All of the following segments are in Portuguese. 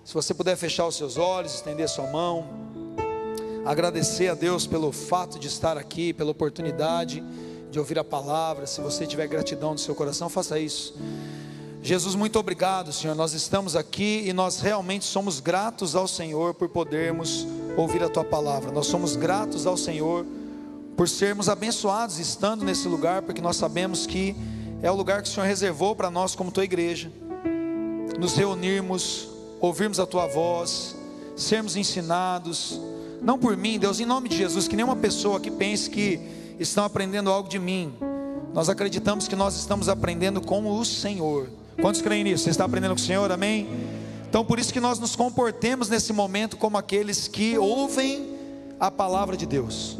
Se você puder fechar os seus olhos, estender sua mão, agradecer a Deus pelo fato de estar aqui, pela oportunidade de ouvir a palavra. Se você tiver gratidão no seu coração, faça isso. Jesus, muito obrigado, Senhor, nós estamos aqui e nós realmente somos gratos ao Senhor por podermos ouvir a Tua palavra. Nós somos gratos ao Senhor por sermos abençoados estando nesse lugar, porque nós sabemos que é o lugar que o Senhor reservou para nós como Tua igreja, nos reunirmos, ouvirmos a Tua voz, sermos ensinados, não por mim, Deus, em nome de Jesus, que nenhuma pessoa que pense que estão aprendendo algo de mim. Nós acreditamos que nós estamos aprendendo com o Senhor. Quantos creem nisso? Você está aprendendo com o Senhor, amém? Então por isso que nós nos comportemos nesse momento como aqueles que ouvem a palavra de Deus.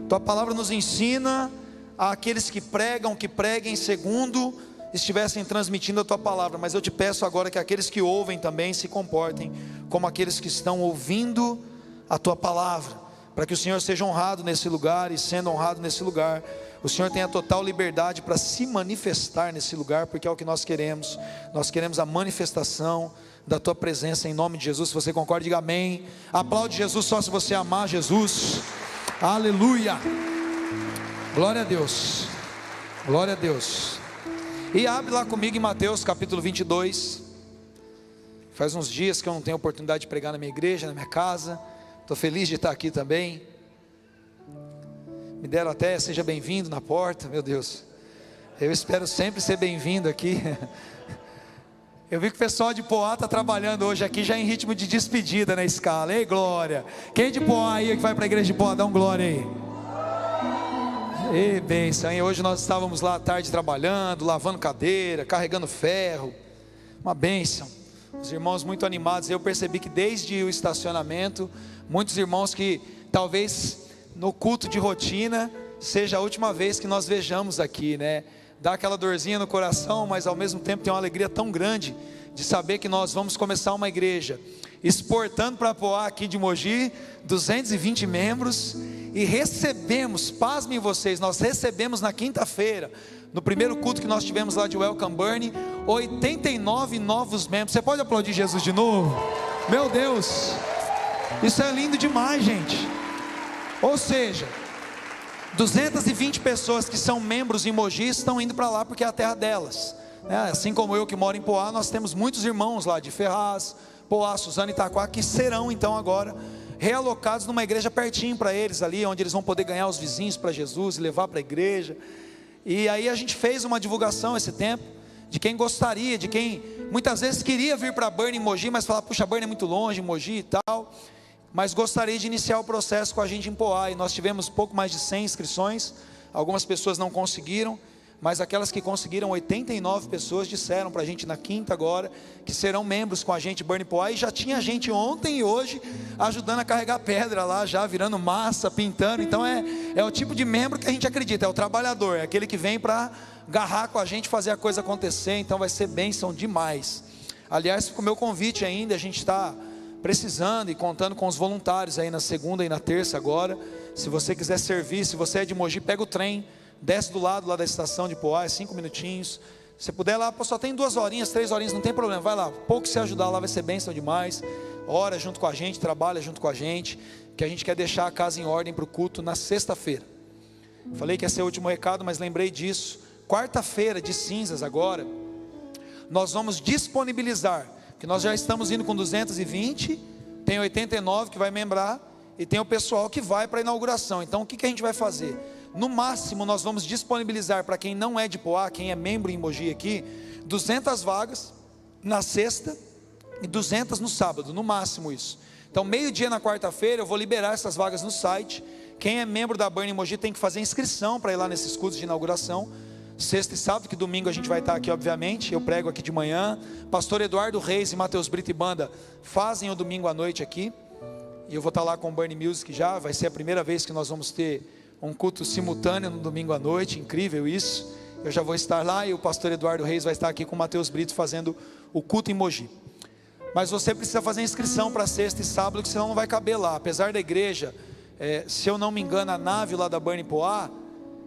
Tua palavra nos ensina àqueles que preguem segundo estivessem transmitindo a Tua palavra. Mas eu te peço agora que aqueles que ouvem também se comportem como aqueles que estão ouvindo a Tua palavra, para que o Senhor seja honrado nesse lugar, e sendo honrado nesse lugar, o Senhor tenha total liberdade para se manifestar nesse lugar, porque é o que nós queremos a manifestação da Tua presença em nome de Jesus. Se você concorda, diga amém. Aplaude Jesus só se você amar Jesus. Aleluia, glória a Deus, glória a Deus. E abre lá comigo em Mateus capítulo 22, faz uns dias que eu não tenho oportunidade de pregar na minha igreja, na minha casa, estou feliz de estar aqui também, me deram até, seja bem-vindo na porta, meu Deus, eu espero sempre ser bem-vindo aqui. Eu vi que o pessoal de Poá está trabalhando hoje aqui já em ritmo de despedida na escala. Ei, glória! Quem de Poá aí que vai para a igreja de Poá, dá um glória aí. Ei, bênção, hein? Hoje nós estávamos lá à tarde trabalhando, lavando cadeira, carregando ferro, uma bênção. Os irmãos muito animados. Eu percebi que desde o estacionamento, muitos irmãos que talvez no culto de rotina seja a última vez que nós vejamos aqui, né? Dá aquela dorzinha no coração, mas ao mesmo tempo tem uma alegria tão grande de saber que nós vamos começar uma igreja exportando para Poá aqui de Mogi, 220 membros, e recebemos, pasmem vocês, nós recebemos na quinta-feira, no primeiro culto que nós tivemos lá de Welcome Burn, 89 novos membros. Você pode aplaudir Jesus de novo? Meu Deus, isso é lindo demais, gente. Ou seja, 220 pessoas que são membros em Mogi estão indo para lá porque é a terra delas, assim como eu que moro em Poá, nós temos muitos irmãos lá de Ferraz, Poá, Suzano e Itaquá, que serão então agora realocados numa igreja pertinho para eles ali, onde eles vão poder ganhar os vizinhos para Jesus e levar para a igreja. E aí a gente fez uma divulgação esse tempo, de quem gostaria, de quem muitas vezes queria vir para Burn em Mogi, mas falava, puxa, Burn é muito longe, Mogi e tal, mas gostaria de iniciar o processo com a gente em Poá, e nós tivemos pouco mais de 100 inscrições, algumas pessoas não conseguiram, mas aquelas que conseguiram, 89 pessoas disseram para a gente na quinta agora, que serão membros com a gente Burn Poá, e já tinha gente ontem e hoje, ajudando a carregar pedra lá, já virando massa, pintando. Então é o tipo de membro que a gente acredita, é o trabalhador, é aquele que vem para agarrar com a gente, fazer a coisa acontecer. Então vai ser bênção demais. Aliás, fica o meu convite ainda, a gente está precisando e contando com os voluntários aí na segunda e na terça agora. Se você quiser servir, se você é de Mogi, pega o trem, desce do lado lá da estação de Poá, é 5 minutinhos. Se puder lá, só tem 2 horinhas, 3 horinhas, não tem problema, vai lá, pouco se ajudar lá vai ser bênção demais. Ora junto com a gente, trabalha junto com a gente, que a gente quer deixar a casa em ordem para o culto na sexta-feira. Falei que ia ser o último recado, mas lembrei disso. Quarta-feira de cinzas agora, nós vamos disponibilizar, que nós já estamos indo com 220, tem 89 que vai membrar, e tem o pessoal que vai para a inauguração. Então o que a gente vai fazer? No máximo nós vamos disponibilizar para quem não é de Poá, quem é membro em Mogi aqui, 200 vagas na sexta e 200 no sábado, no máximo isso. Então meio-dia na quarta-feira eu vou liberar essas vagas no site. Quem é membro da Burn em Mogi tem que fazer inscrição para ir lá nesses cultos de inauguração, sexta e sábado, que domingo a gente vai estar aqui obviamente, eu prego aqui de manhã, pastor Eduardo Reis e Mateus Brito e Banda fazem o domingo à noite aqui, e eu vou estar lá com o Burn Music já, vai ser a primeira vez que nós vamos ter um culto simultâneo no domingo à noite, incrível isso. Eu já vou estar lá e o pastor Eduardo Reis vai estar aqui com o Mateus Brito fazendo o culto em Mogi. Mas você precisa fazer inscrição para sexta e sábado, que senão não vai caber lá. Apesar da igreja, se eu não me engano, a nave lá da Burn Poá,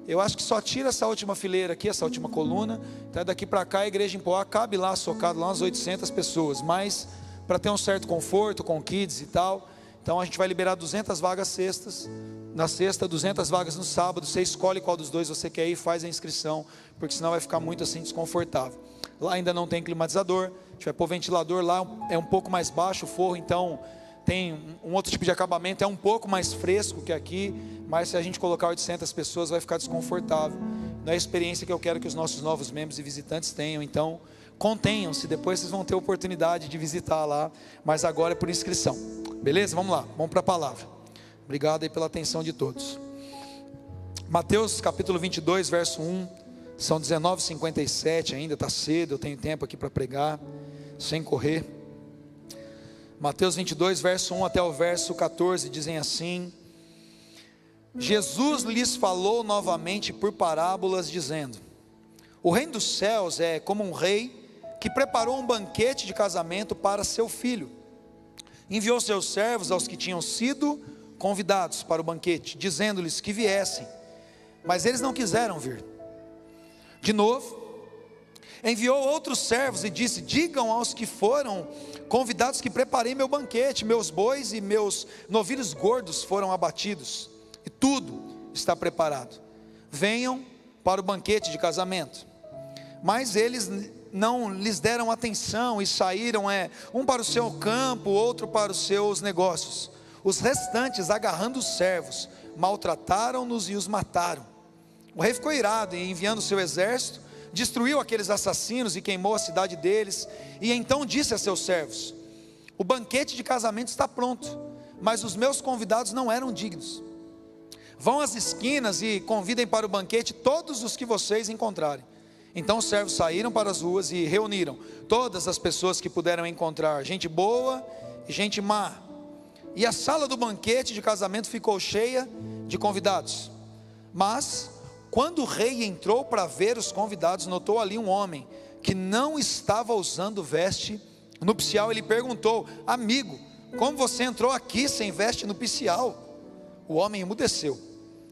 eu acho que só tira essa última fileira aqui, essa última coluna. Então daqui para cá a igreja em Poá cabe lá, socado lá umas 800 pessoas, mas para ter um certo conforto com kids e tal. Então a gente vai liberar 200 vagas sextas, na sexta, 200 vagas no sábado. Você escolhe qual dos dois você quer ir, faz a inscrição, porque senão vai ficar muito assim desconfortável. Lá ainda não tem climatizador, a gente vai pôr ventilador lá, é um pouco mais baixo o forro, então tem um outro tipo de acabamento, é um pouco mais fresco que aqui, mas se a gente colocar 800 pessoas vai ficar desconfortável. Não é a experiência que eu quero que os nossos novos membros e visitantes tenham. Então contenham-se, depois vocês vão ter oportunidade de visitar lá, mas agora é por inscrição, beleza? Vamos lá, vamos para a palavra. Obrigado aí pela atenção de todos. Mateus capítulo 22, verso 1, são 19h57 ainda, está cedo, eu tenho tempo aqui para pregar, sem correr. Mateus 22, verso 1 até o verso 14, dizem assim: Jesus lhes falou novamente por parábolas, dizendo: o reino dos céus é como um rei que preparou um banquete de casamento para seu filho. Enviou seus servos aos que tinham sido convidados para o banquete, dizendo-lhes que viessem, mas eles não quiseram vir. De novo, enviou outros servos e disse: digam aos que foram convidados que preparei meu banquete, meus bois e meus novilhos gordos foram abatidos, e tudo está preparado. Venham para o banquete de casamento. Mas eles não lhes deram atenção e saíram, um para o seu campo, outro para os seus negócios. Os restantes, agarrando os servos, maltrataram-nos e os mataram. O rei ficou irado e, enviando seu exército, destruiu aqueles assassinos e queimou a cidade deles. E então disse a seus servos: o banquete de casamento está pronto, mas os meus convidados não eram dignos. Vão às esquinas e convidem para o banquete todos os que vocês encontrarem. Então os servos saíram para as ruas e reuniram todas as pessoas que puderam encontrar, gente boa e gente má. E a sala do banquete de casamento ficou cheia de convidados. Mas quando o rei entrou para ver os convidados, notou ali um homem que não estava usando veste nupcial. Ele perguntou: amigo, como você entrou aqui sem veste nupcial? O homem emudeceu.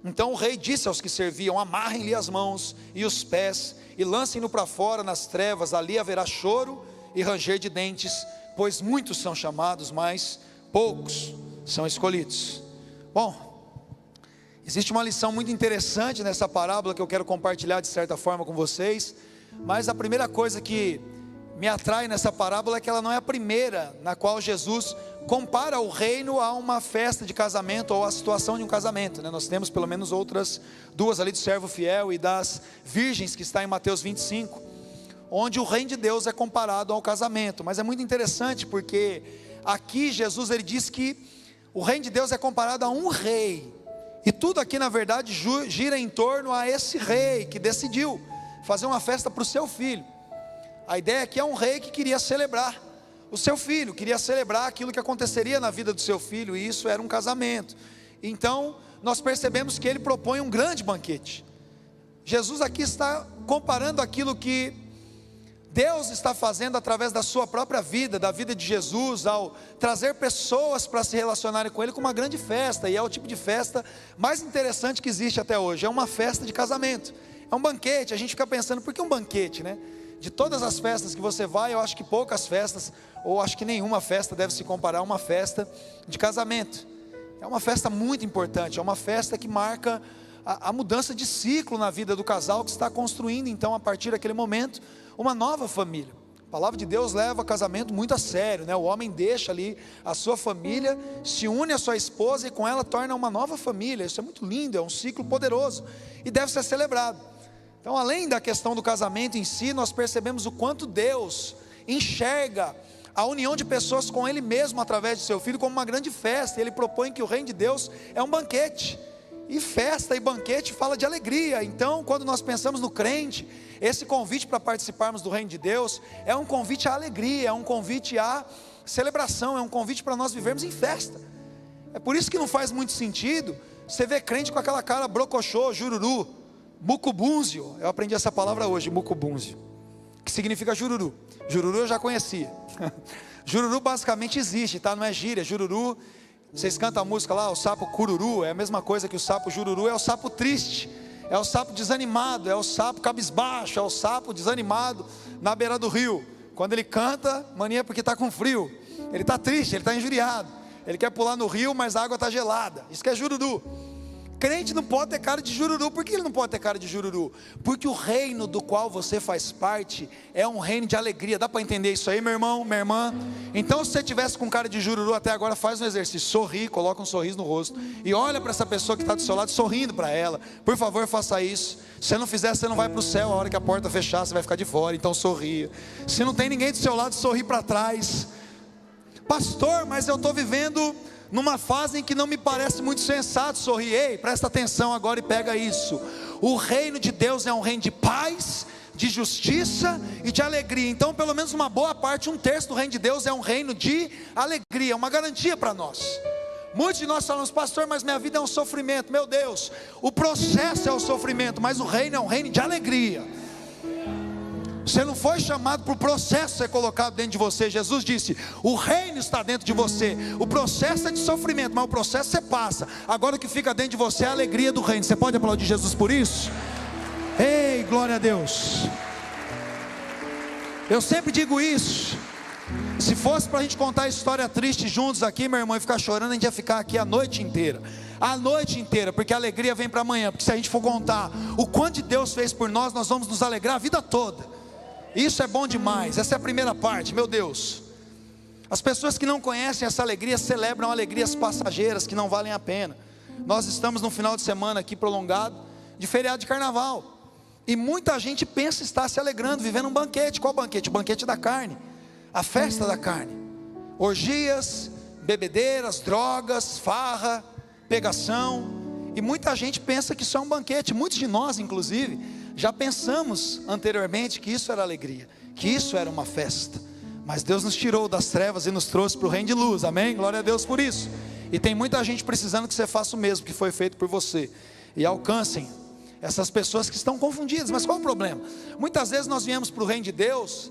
Então o rei disse aos que serviam: amarrem-lhe as mãos e os pés e lancem-no para fora nas trevas. Ali haverá choro e ranger de dentes, pois muitos são chamados, mas poucos são escolhidos. Bom, existe uma lição muito interessante nessa parábola que eu quero compartilhar de certa forma com vocês. Mas a primeira coisa que me atrai nessa parábola é que ela não é a primeira na qual Jesus compara o reino a uma festa de casamento ou a situação de um casamento, né? Nós temos pelo menos outras duas ali, do servo fiel e das virgens, que está em Mateus 25, onde o reino de Deus é comparado ao casamento. Mas é muito interessante porque aqui Jesus ele diz que o reino de Deus é comparado a um rei, e tudo aqui na verdade gira em torno a esse rei que decidiu fazer uma festa para o seu filho. A ideia aqui é um rei que queria celebrar o seu filho, queria celebrar aquilo que aconteceria na vida do seu filho, e isso era um casamento. Então nós percebemos que ele propõe um grande banquete. Jesus aqui está comparando aquilo que Deus está fazendo através da sua própria vida, da vida de Jesus, ao trazer pessoas para se relacionarem com Ele, com uma grande festa. E é o tipo de festa mais interessante que existe até hoje. É uma festa de casamento, é um banquete. A gente fica pensando, por que um banquete, né? De todas as festas que você vai, eu acho que poucas festas, ou acho que nenhuma festa deve se comparar a uma festa de casamento. É uma festa muito importante, é uma festa que marca a mudança de ciclo na vida do casal, que está construindo então a partir daquele momento uma nova família. A palavra de Deus leva o casamento muito a sério, né? O homem deixa ali a sua família, se une à sua esposa e com ela torna uma nova família. Isso é muito lindo, é um ciclo poderoso e deve ser celebrado. Então, além da questão do casamento em si, nós percebemos o quanto Deus enxerga a união de pessoas com Ele mesmo através de seu Filho como uma grande festa. Ele propõe que o reino de Deus é um banquete, e festa e banquete fala de alegria. Então, quando nós pensamos no crente, esse convite para participarmos do reino de Deus é um convite à alegria, é um convite à celebração, é um convite para nós vivermos em festa. É por isso que não faz muito sentido você ver crente com aquela cara brocochô, jururu, mucubúnzio. Eu aprendi essa palavra hoje, mucubúnzio, que significa jururu. Jururu eu já conhecia. Jururu basicamente existe, tá? Não é gíria. Jururu, vocês cantam a música lá, o sapo cururu, é a mesma coisa que o sapo jururu. É o sapo triste, é o sapo desanimado, é o sapo cabisbaixo, é o sapo desanimado na beira do rio. Quando ele canta, mania porque está com frio. Ele está triste, ele está injuriado. Ele quer pular no rio, mas a água está gelada. Isso que é jururu. Crente não pode ter cara de jururu. Por que ele não pode ter cara de jururu? Porque o reino do qual você faz parte é um reino de alegria. Dá para entender isso aí, meu irmão, minha irmã? Então, se você tivesse com cara de jururu até agora, faz um exercício, sorri, coloca um sorriso no rosto e olha para essa pessoa que está do seu lado, sorrindo para ela. Por favor, faça isso. Se você não fizer, você não vai para o céu. A hora que a porta fechar, você vai ficar de fora. Então sorria. Se não tem ninguém do seu lado, sorri para trás. Pastor, mas eu estou vivendo numa fase em que não me parece muito sensato sorrir. Ei, presta atenção agora e pega isso. O reino de Deus é um reino de paz, de justiça e de alegria. Então, pelo menos uma boa parte, um terço do reino de Deus é um reino de alegria, uma garantia para nós. Muitos de nós falamos, pastor, mas minha vida é um sofrimento. Meu Deus, o processo é o sofrimento, mas o reino é um reino de alegria. Você não foi chamado para o processo ser colocado dentro de você. Jesus disse, o reino está dentro de você. O processo é de sofrimento, mas o processo você passa. Agora o que fica dentro de você é a alegria do reino. Você pode aplaudir Jesus por isso? Ei, glória a Deus. Eu sempre digo isso. Se fosse para a gente contar a história triste juntos aqui, meu irmão, e ficar chorando, a gente ia ficar aqui a noite inteira. A noite inteira, porque a alegria vem para amanhã. Porque se a gente for contar o quanto de Deus fez por nós, nós vamos nos alegrar a vida toda. Isso é bom demais. Essa é a primeira parte, meu Deus. As pessoas que não conhecem essa alegria celebram alegrias passageiras que não valem a pena. Nós estamos num final de semana aqui prolongado de feriado de carnaval, e muita gente pensa estar se alegrando, vivendo um banquete. Qual banquete? O banquete da carne, a festa da carne. Orgias, bebedeiras, drogas, farra, pegação. E muita gente pensa que isso é um banquete. Muitos de nós, inclusive, já pensamos anteriormente que isso era alegria, que isso era uma festa. Mas Deus nos tirou das trevas e nos trouxe para o reino de luz, amém? Glória a Deus por isso. E tem muita gente precisando que você faça o mesmo que foi feito por você. E alcancem essas pessoas que estão confundidas. Mas qual é o problema? Muitas vezes nós viemos para o reino de Deus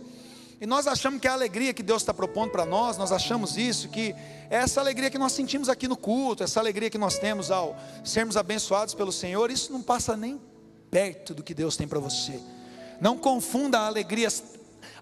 e nós achamos que a alegria que Deus está propondo para nós, nós achamos isso, que é essa alegria que nós sentimos aqui no culto, essa alegria que nós temos ao sermos abençoados pelo Senhor, isso não passa nem perto do que Deus tem para você. Não confunda alegrias,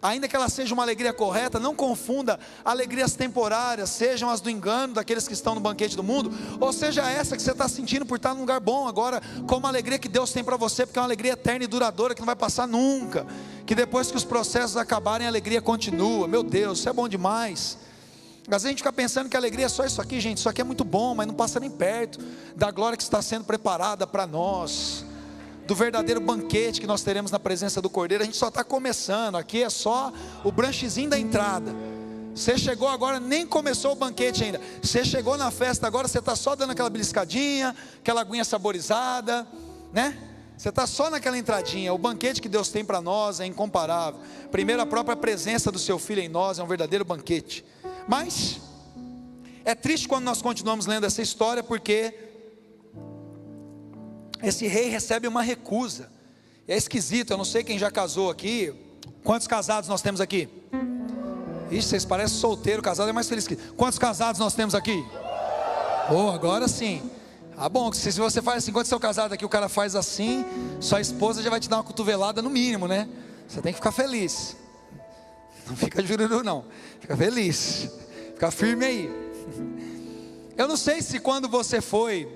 ainda que ela seja uma alegria correta, não confunda alegrias temporárias, sejam as do engano daqueles que estão no banquete do mundo, ou seja essa que você está sentindo por estar num lugar bom agora, como a alegria que Deus tem para você, porque é uma alegria eterna e duradoura que não vai passar nunca, que depois que os processos acabarem a alegria continua. Meu Deus, isso é bom demais. Às vezes a gente fica pensando que a alegria é só isso aqui, gente, isso aqui é muito bom, mas não passa nem perto da glória que está sendo preparada para nós, do verdadeiro banquete que nós teremos na presença do Cordeiro. A gente só está começando, aqui é só o branchezinho da entrada. Você chegou agora, nem começou o banquete ainda. Você chegou na festa agora, você está só dando aquela beliscadinha, aquela aguinha saborizada, né? Você está só naquela entradinha. O banquete que Deus tem para nós é incomparável. Primeiro, a própria presença do seu Filho em nós é um verdadeiro banquete. Mas é triste quando nós continuamos lendo essa história, porque esse rei recebe uma recusa. É esquisito, eu não sei quem já casou aqui. Quantos casados nós temos aqui? Ixi, vocês parecem solteiro, casado é mais feliz que... Quantos casados nós temos aqui? Oh, agora sim. Ah, bom, se você faz assim, quando você é casado aqui, o cara faz assim, sua esposa já vai te dar uma cotovelada no mínimo, né? Você tem que ficar feliz. Não fica jururu não, fica feliz, fica firme aí. Eu não sei se quando você foi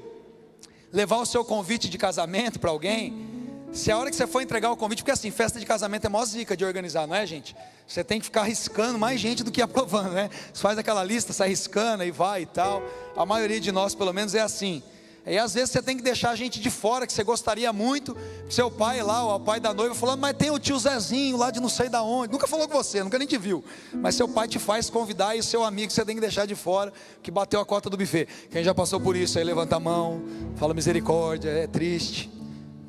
levar o seu convite de casamento para alguém, se a hora que você for entregar o convite, porque assim, festa de casamento é mó zica de organizar, não é, gente? Você tem que ficar riscando mais gente do que aprovando, né? Você faz aquela lista, sai riscando e vai e tal. A maioria de nós pelo menos é assim. E às vezes você tem que deixar a gente de fora, que você gostaria muito. Seu pai lá, o pai da noiva, falando, mas tem o tio Zezinho lá de não sei da onde. Nunca falou com você, nunca nem te viu. Mas seu pai te faz convidar, e o seu amigo você tem que deixar de fora, que bateu a cota do buffet. Quem já passou por isso aí, levanta a mão, fala misericórdia, é triste.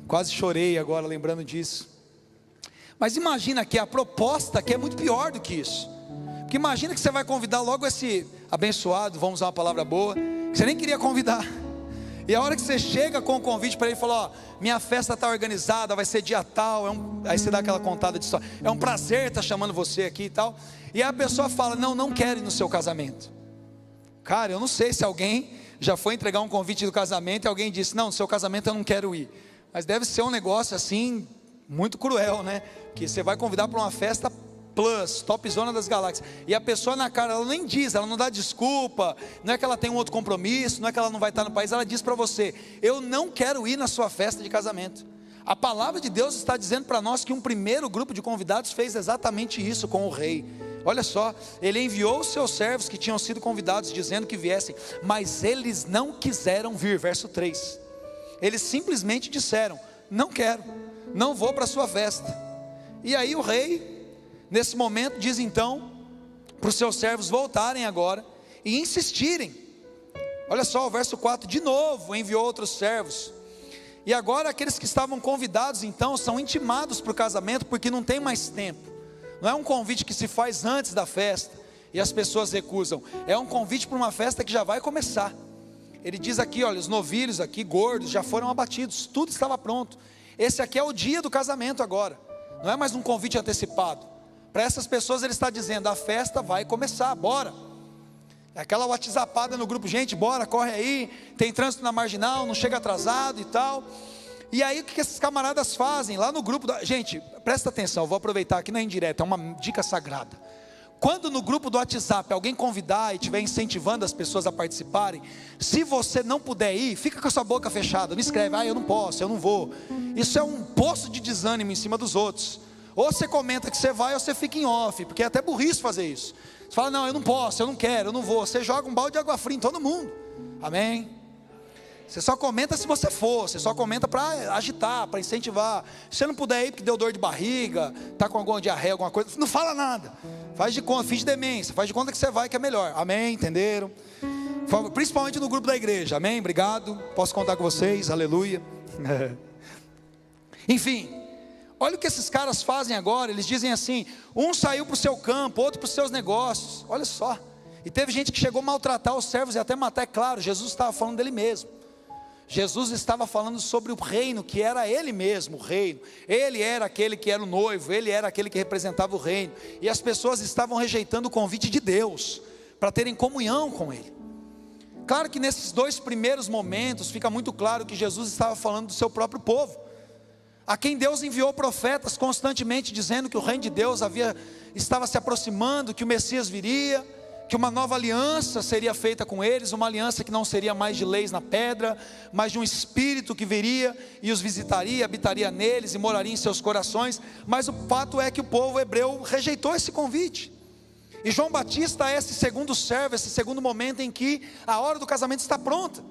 Quase chorei agora lembrando disso. Mas imagina que a proposta aqui é muito pior do que isso. Porque imagina que você vai convidar logo esse abençoado, vamos usar uma palavra boa, que você nem queria convidar. E a hora que você chega com o convite para ele, fala, ó, minha festa está organizada, vai ser dia tal, aí você dá aquela contada de história, é um prazer estar chamando você aqui e tal, e a pessoa fala, não quero ir no seu casamento. Cara, eu não sei se alguém já foi entregar um convite do casamento e alguém disse, não, no seu casamento eu não quero ir, mas deve ser um negócio assim, muito cruel, né, que você vai convidar para uma festa plus, topzona das galáxias, e a pessoa na cara, ela nem diz, ela não dá desculpa, não é que ela tem um outro compromisso, não é que ela não vai estar no país, ela diz para você: eu não quero ir na sua festa de casamento. A palavra de Deus está dizendo para nós que um primeiro grupo de convidados fez exatamente isso com o rei. Olha só, ele enviou os seus servos que tinham sido convidados, dizendo que viessem, mas eles não quiseram vir. Verso 3, eles simplesmente disseram: não quero, não vou para a sua festa. E aí o rei, nesse momento, diz então para os seus servos voltarem agora e insistirem. Olha só, o verso 4, de novo enviou outros servos. E agora aqueles que estavam convidados então são intimados para o casamento, porque não tem mais tempo. Não é um convite que se faz antes da festa e as pessoas recusam, é um convite para uma festa que já vai começar. Ele diz aqui, olha, os novilhos aqui, gordos, já foram abatidos, tudo estava pronto. Esse aqui é o dia do casamento agora, não é mais um convite antecipado. Para essas pessoas ele está dizendo: a festa vai começar, bora. É aquela WhatsAppada no grupo: gente, bora, corre aí, tem trânsito na marginal, não chega atrasado e tal. E aí o que esses camaradas fazem? Lá no grupo, gente, presta atenção, vou aproveitar aqui na indireta, é uma dica sagrada. Quando no grupo do WhatsApp alguém convidar e estiver incentivando as pessoas a participarem, se você não puder ir, fica com a sua boca fechada, não escreve: eu não posso, eu não vou. Isso é um poço de desânimo em cima dos outros. Ou você comenta que você vai, ou você fica em off, porque é até burrice fazer isso. Você fala: não, eu não posso, eu não quero, eu não vou. Você joga um balde de água fria em todo mundo. Amém? Você só comenta se você for, você só comenta para agitar, para incentivar. Se você não puder ir porque deu dor de barriga, está com alguma diarreia, alguma coisa, não fala nada. Faz de conta, finge demência, faz de conta que você vai, que é melhor. Amém? Entenderam? Principalmente no grupo da igreja. Amém? Obrigado. Posso contar com vocês? Aleluia. Enfim, olha o que esses caras fazem agora. Eles dizem assim: um saiu para o seu campo, outro para os seus negócios. Olha só. E teve gente que chegou a maltratar os servos e até matar. É claro, Jesus estava falando dele mesmo. Jesus estava falando sobre o reino, que era ele mesmo, o reino. Ele era aquele que era o noivo, ele era aquele que representava o reino. E as pessoas estavam rejeitando o convite de Deus para terem comunhão com ele. Claro que nesses dois primeiros momentos fica muito claro que Jesus estava falando do seu próprio povo, a quem Deus enviou profetas constantemente dizendo que o reino de Deus estava se aproximando, que o Messias viria, que uma nova aliança seria feita com eles, uma aliança que não seria mais de leis na pedra, mas de um Espírito que viria e os visitaria, habitaria neles e moraria em seus corações. Mas o fato é que o povo hebreu rejeitou esse convite. E João Batista é esse segundo servo, esse segundo momento em que a hora do casamento está pronta.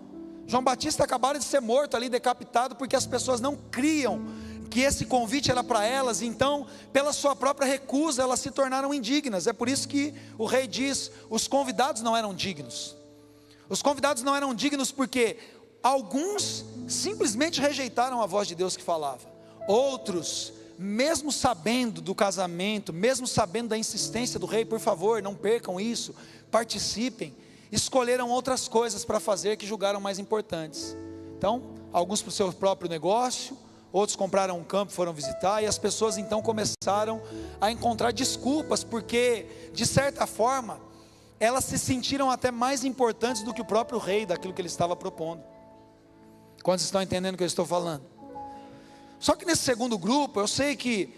João Batista acabara de ser morto ali, decapitado, porque as pessoas não criam que esse convite era para elas. Então, pela sua própria recusa, elas se tornaram indignas. É por isso que o rei diz: os convidados não eram dignos. Os convidados não eram dignos porque alguns simplesmente rejeitaram a voz de Deus que falava. Outros, mesmo sabendo do casamento, mesmo sabendo da insistência do rei: por favor, não percam isso, participem, escolheram outras coisas para fazer que julgaram mais importantes. Então, alguns para o seu próprio negócio, outros compraram um campo, foram visitar, e as pessoas então começaram a encontrar desculpas, porque de certa forma elas se sentiram até mais importantes do que o próprio rei, daquilo que ele estava propondo. Quantos estão entendendo o que eu estou falando? Só que nesse segundo grupo, eu sei que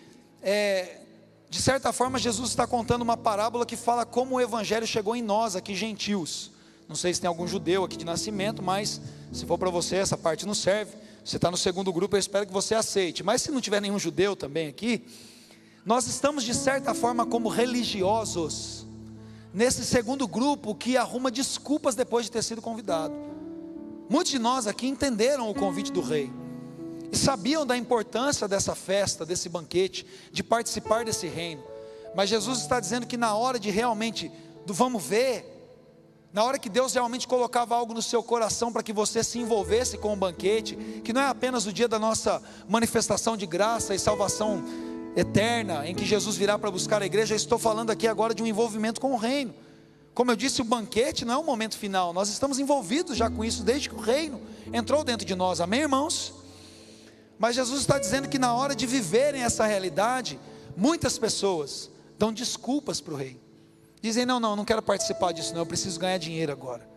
de certa forma Jesus está contando uma parábola que fala como o evangelho chegou em nós aqui, gentios. Não sei se tem algum judeu aqui de nascimento, mas se for para você, essa parte não serve. Você está no segundo grupo, eu espero que você aceite. Mas se não tiver nenhum judeu também aqui, nós estamos de certa forma como religiosos nesse segundo grupo que arruma desculpas depois de ter sido convidado. Muitos de nós aqui entenderam o convite do rei e sabiam da importância dessa festa, desse banquete, de participar desse reino. Mas Jesus está dizendo que na hora de realmente do vamos ver, na hora que Deus realmente colocava algo no seu coração para que você se envolvesse com o banquete, que não é apenas o dia da nossa manifestação de graça e salvação eterna, em que Jesus virá para buscar a igreja. Eu estou falando aqui agora de um envolvimento com o reino. Como eu disse, o banquete não é o momento final, nós estamos envolvidos já com isso desde que o reino entrou dentro de nós. Amém, irmãos? Mas Jesus está dizendo que na hora de viverem essa realidade, muitas pessoas dão desculpas para o rei. Dizem: não quero participar disso não, eu preciso ganhar dinheiro agora.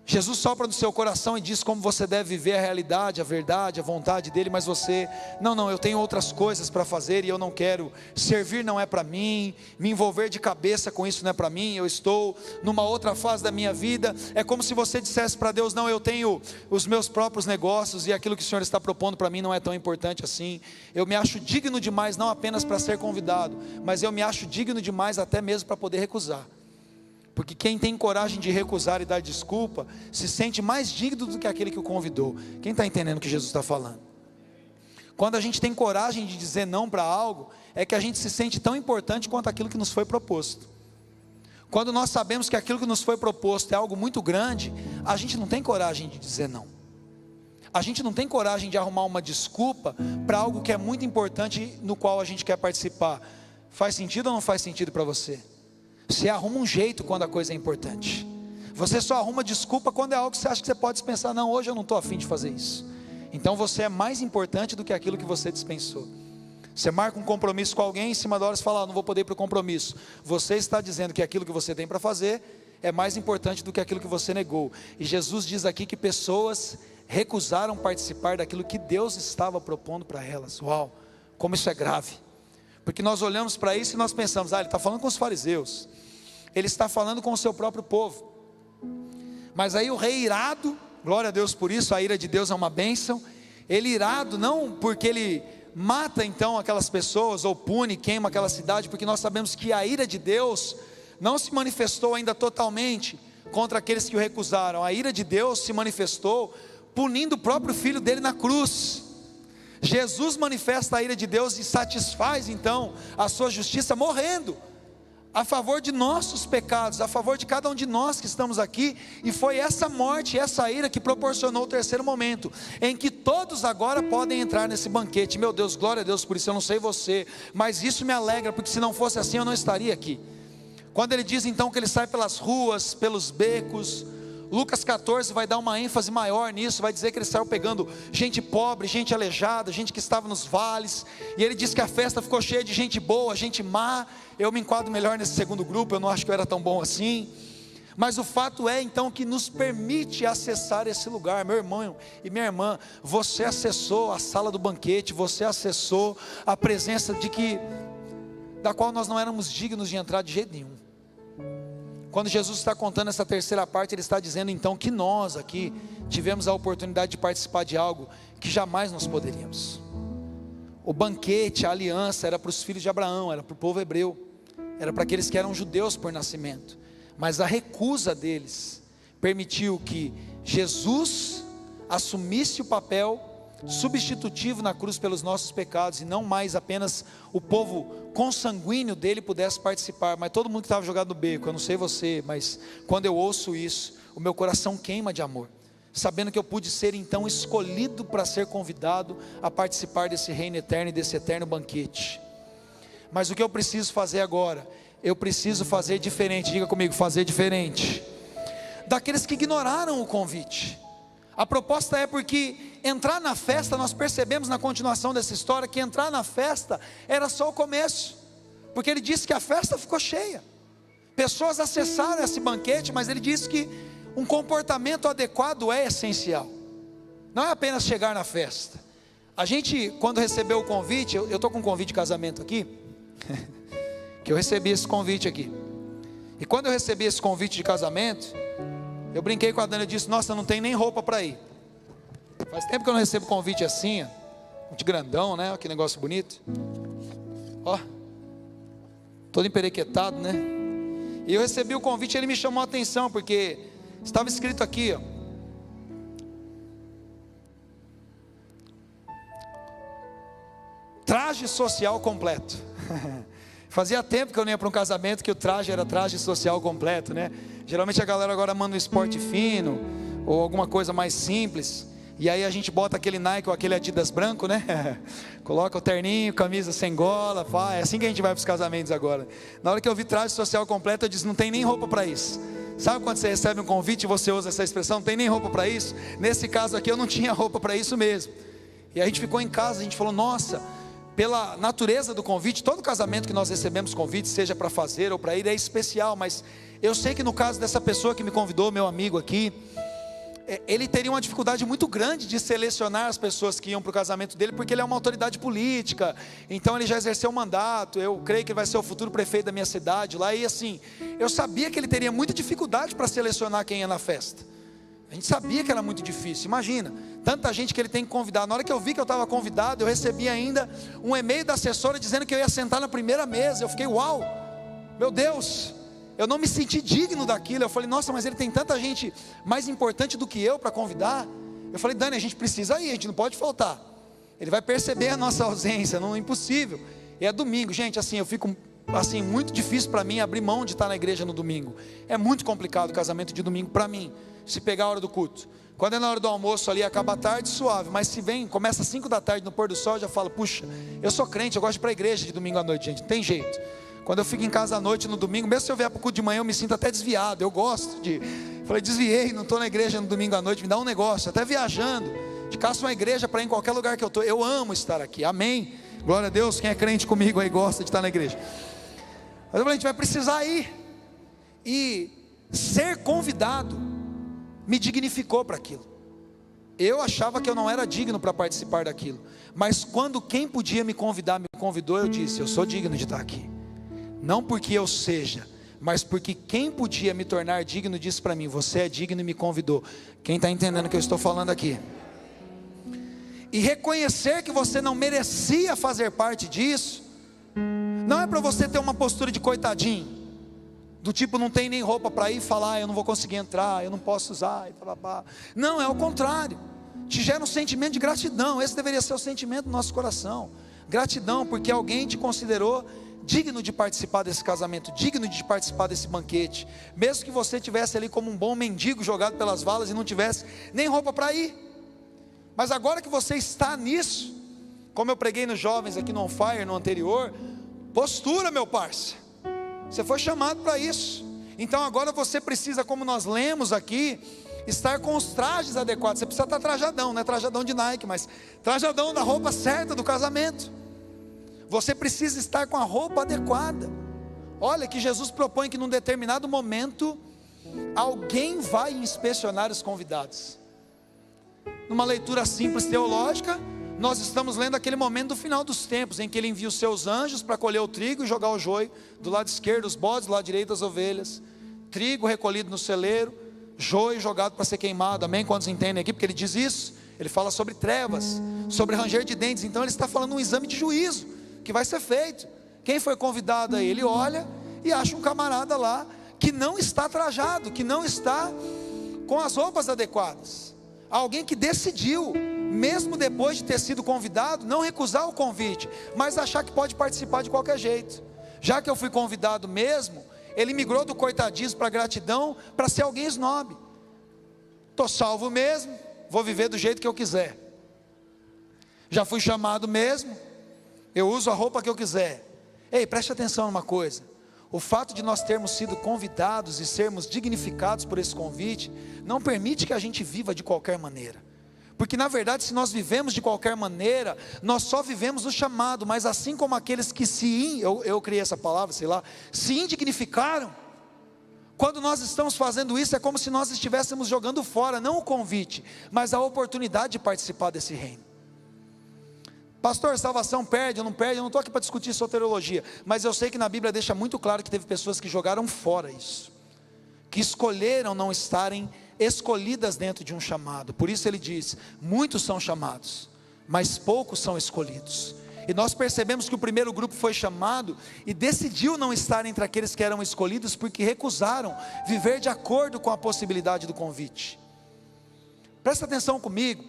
Jesus sopra no seu coração e diz como você deve viver a realidade, a verdade, a vontade dele, mas você, não, eu tenho outras coisas para fazer e eu não quero, servir não é para mim, me envolver de cabeça com isso não é para mim, eu estou numa outra fase da minha vida. É como se você dissesse para Deus: não, eu tenho os meus próprios negócios e aquilo que o Senhor está propondo para mim não é tão importante assim. Eu me acho digno demais não apenas para ser convidado, mas eu me acho digno demais até mesmo para poder recusar. Porque quem tem coragem de recusar e dar desculpa, se sente mais digno do que aquele que o convidou. Quem está entendendo o que Jesus está falando? Quando a gente tem coragem de dizer não para algo, é que a gente se sente tão importante quanto aquilo que nos foi proposto. Quando nós sabemos que aquilo que nos foi proposto é algo muito grande, a gente não tem coragem de dizer não. A gente não tem coragem de arrumar uma desculpa para algo que é muito importante, no qual a gente quer participar. Faz sentido ou não faz sentido para você? Você arruma um jeito quando a coisa é importante. Você só arruma desculpa quando é algo que você acha que você pode dispensar. Não, hoje eu não estou afim de fazer isso. Então você é mais importante do que aquilo que você dispensou. Você marca um compromisso com alguém, em cima da hora você fala: não vou poder ir para o compromisso. Você está dizendo que aquilo que você tem para fazer é mais importante do que aquilo que você negou. E Jesus diz aqui que pessoas recusaram participar daquilo que Deus estava propondo para elas. Uau, como isso é grave. Porque nós olhamos para isso e nós pensamos: ele está falando com os fariseus, ele está falando com o seu próprio povo. Mas aí o rei irado, glória a Deus por isso, a ira de Deus é uma bênção. Ele irado, não porque ele mata então aquelas pessoas, ou pune, queima aquela cidade, porque nós sabemos que a ira de Deus não se manifestou ainda totalmente contra aqueles que o recusaram. A ira de Deus se manifestou punindo o próprio filho dele na cruz. Jesus manifesta a ira de Deus e satisfaz então a sua justiça morrendo a favor de nossos pecados, a favor de cada um de nós que estamos aqui. E foi essa morte, essa ira que proporcionou o terceiro momento, em que todos agora podem entrar nesse banquete. Meu Deus, glória a Deus por isso. Eu não sei você, mas isso me alegra, porque se não fosse assim eu não estaria aqui. Quando ele diz então que ele sai pelas ruas, pelos becos, Lucas 14 vai dar uma ênfase maior nisso, vai dizer que ele saiu pegando gente pobre, gente aleijada, gente que estava nos vales, e ele diz que a festa ficou cheia de gente boa, gente má. Eu me enquadro melhor nesse segundo grupo, eu não acho que eu era tão bom assim, mas o fato é então que nos permite acessar esse lugar. Meu irmão e minha irmã, você acessou a sala do banquete, você acessou a presença da qual nós não éramos dignos de entrar de jeito nenhum. Quando Jesus está contando essa terceira parte, ele está dizendo então que nós aqui tivemos a oportunidade de participar de algo que jamais nós poderíamos. O banquete, a aliança, era para os filhos de Abraão, era para o povo hebreu, era para aqueles que eram judeus por nascimento, mas a recusa deles permitiu que Jesus assumisse o papel substitutivo na cruz pelos nossos pecados, e não mais apenas o povo consanguíneo dele pudesse participar, mas todo mundo que estava jogado no beco. Eu não sei você, mas quando eu ouço isso, o meu coração queima de amor, sabendo que eu pude ser então escolhido para ser convidado a participar desse reino eterno e desse eterno banquete. Mas o que eu preciso fazer agora? Eu preciso fazer diferente. Diga comigo: fazer diferente daqueles que ignoraram o convite. A proposta é porque entrar na festa, nós percebemos na continuação dessa história que entrar na festa era só o começo, porque ele disse que a festa ficou cheia, pessoas acessaram esse banquete, mas ele disse que um comportamento adequado é essencial, não é apenas chegar na festa. A gente, quando recebeu o convite, eu estou com um convite de casamento aqui, que eu recebi esse convite aqui, e quando eu recebi esse convite de casamento, eu brinquei com a Dani e disse: nossa, não tem nem roupa para ir. Faz tempo que eu não recebo convite assim, muito grandão, né? Olha que negócio bonito. Ó, todo emperequetado, né? E eu recebi o convite e ele me chamou a atenção, porque estava escrito aqui, ó: traje social completo. Fazia tempo que eu não ia para um casamento que o traje era traje social completo, né? Geralmente a galera agora manda um esporte fino, ou alguma coisa mais simples, e aí a gente bota aquele Nike ou aquele Adidas branco, né? Coloca o terninho, camisa sem gola, pá. É assim que a gente vai para os casamentos agora. Na hora que eu vi traje social completo, eu disse: não tem nem roupa para isso. Sabe quando você recebe um convite e você usa essa expressão: não tem nem roupa para isso? Nesse caso aqui eu não tinha roupa para isso mesmo. E a gente ficou em casa, a gente falou: nossa, pela natureza do convite, todo casamento que nós recebemos convite, seja para fazer ou para ir, é especial, mas eu sei que no caso dessa pessoa que me convidou, meu amigo aqui, ele teria uma dificuldade muito grande de selecionar as pessoas que iam para o casamento dele, porque ele é uma autoridade política, então ele já exerceu o mandato, eu creio que ele vai ser o futuro prefeito da minha cidade lá, e assim, eu sabia que ele teria muita dificuldade para selecionar quem ia na festa. A gente sabia que era muito difícil. Imagina, tanta gente que ele tem que convidar. Na hora que eu vi que eu estava convidado, eu recebi ainda um e-mail da assessora dizendo que eu ia sentar na primeira mesa. Eu fiquei, uau, meu Deus, eu não me senti digno daquilo. Eu falei, nossa, mas ele tem tanta gente mais importante do que eu para convidar. Eu falei, Dani, a gente precisa ir, a gente não pode faltar. Ele vai perceber a nossa ausência, não é impossível. E é domingo, gente, assim, eu fico assim, muito difícil para mim abrir mão de estar na igreja no domingo. É muito complicado o casamento de domingo para mim, se pegar a hora do culto. Quando é na hora do almoço ali, acaba a tarde, suave. Mas se vem, começa às 5 da tarde no pôr do sol, eu já falo, puxa, eu sou crente, eu gosto de ir para a igreja de domingo à noite, gente, não tem jeito. Quando eu fico em casa à noite no domingo, mesmo se eu vier para o culto de manhã, eu me sinto até desviado. Eu gosto de, falei, desviei, não estou na igreja no domingo à noite, me dá um negócio, até viajando, de caça uma igreja para ir em qualquer lugar que eu estou. Eu amo estar aqui, amém, glória a Deus. Quem é crente comigo aí gosta de estar na igreja. Mas a gente vai precisar ir, e ser convidado me dignificou para aquilo. Eu achava que eu não era digno para participar daquilo, mas quando quem podia me convidar me convidou, eu disse, eu sou digno de estar aqui. Não porque eu seja, mas porque quem podia me tornar digno disse para mim, você é digno, e me convidou. Quem está entendendo o que eu estou falando aqui? E reconhecer que você não merecia fazer parte disso, não é para você ter uma postura de coitadinho, do tipo, não tem nem roupa para ir, falar, eu não vou conseguir entrar, eu não posso usar, não, é o contrário, te gera um sentimento de gratidão. Esse deveria ser o sentimento do nosso coração, gratidão, porque alguém te considerou digno de participar desse casamento, digno de participar desse banquete, mesmo que você estivesse ali como um bom mendigo, jogado pelas valas, e não tivesse nem roupa para ir. Mas agora que você está nisso, como eu preguei nos jovens aqui no On Fire, no anterior, postura, meu parceiro, você foi chamado para isso. Então agora você precisa, como nós lemos aqui, estar com os trajes adequados. Você precisa estar trajadão, não é trajadão de Nike, mas trajadão da roupa certa do casamento. Você precisa estar com a roupa adequada. Olha que Jesus propõe que num determinado momento alguém vai inspecionar os convidados. Numa leitura simples teológica, nós estamos lendo aquele momento do final dos tempos, em que ele envia os seus anjos para colher o trigo e jogar o joio do lado esquerdo, os bodes, do lado direito as ovelhas. Trigo recolhido no celeiro, joio jogado para ser queimado. Amém? Quantos entendem aqui? Porque ele diz isso. Ele fala sobre trevas, sobre ranger de dentes. Então ele está falando um exame de juízo que vai ser feito. Quem foi convidado aí, ele olha e acha um camarada lá que não está trajado, que não está com as roupas adequadas. Alguém que decidiu, mesmo depois de ter sido convidado, não recusar o convite, mas achar que pode participar de qualquer jeito. Já que eu fui convidado mesmo, ele migrou do coitadismo para a gratidão, para ser alguém snob. Estou salvo mesmo, vou viver do jeito que eu quiser. Já fui chamado mesmo, eu uso a roupa que eu quiser. Ei, preste atenção numa coisa. O fato de nós termos sido convidados e sermos dignificados por esse convite, não permite que a gente viva de qualquer maneira. Porque na verdade, se nós vivemos de qualquer maneira, nós só vivemos o chamado. Mas assim como aqueles que eu criei essa palavra, sei lá, se indignificaram, quando nós estamos fazendo isso, é como se nós estivéssemos jogando fora, não o convite, mas a oportunidade de participar desse reino. Pastor, salvação perde ou não perde? Eu não estou aqui para discutir soteriologia, mas eu sei que na Bíblia deixa muito claro que teve pessoas que jogaram fora isso, que escolheram não estarem escolhidas dentro de um chamado. Por isso ele diz, muitos são chamados, mas poucos são escolhidos. E nós percebemos que o primeiro grupo foi chamado e decidiu não estar entre aqueles que eram escolhidos, porque recusaram viver de acordo com a possibilidade do convite. Presta atenção comigo.